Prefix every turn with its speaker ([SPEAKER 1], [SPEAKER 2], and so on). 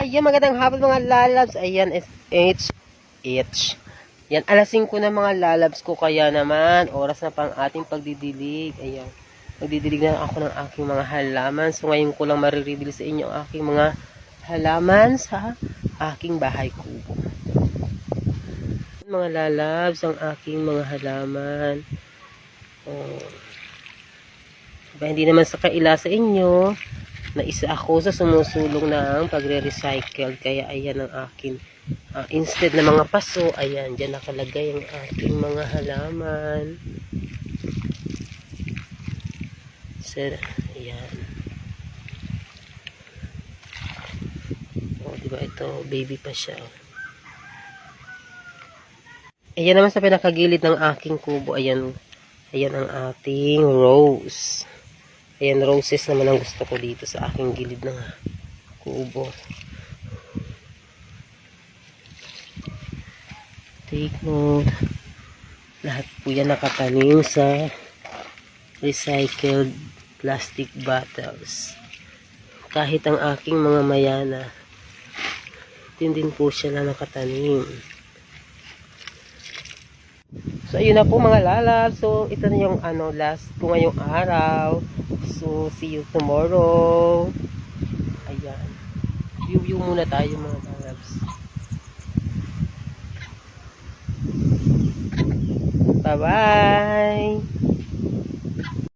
[SPEAKER 1] Ayan, magandang hapon mga lalabs. Ayan, it's yan, alas 5 na mga lalabs ko. Kaya naman, oras na pang ating pagdidilig. Ayan, magdidilig na ako ng aking mga halaman. So, ngayon ko lang marireveal sa inyo ang aking mga halaman sa aking bahay kubo. Mga lalabs, ang aking mga halaman. Oh. Diba, hindi naman sa kaila sa inyo na isa ako sa sumusulong ng pagre-recycle. Kaya ayan ang akin. Instead na mga paso, ayan, dyan nakalagay ang aking mga halaman. So, ayan. O, diba ito, baby pa siya. Ayan naman sa pinakagilid ng aking kubo, ayan, ayan ang ating rose. Ayan, roses naman ang gusto ko dito sa aking gilid ng kubo. Take note. Lahat po yan nakatanim sa recycled plastic bottles. Kahit ang aking mga mayana, din po siya na nakatanim. So, ayun na po mga lalab. So, ito na yung last ko ngayong araw. So, see you tomorrow. Ayan. View muna tayo mga lalabs. Bye-bye!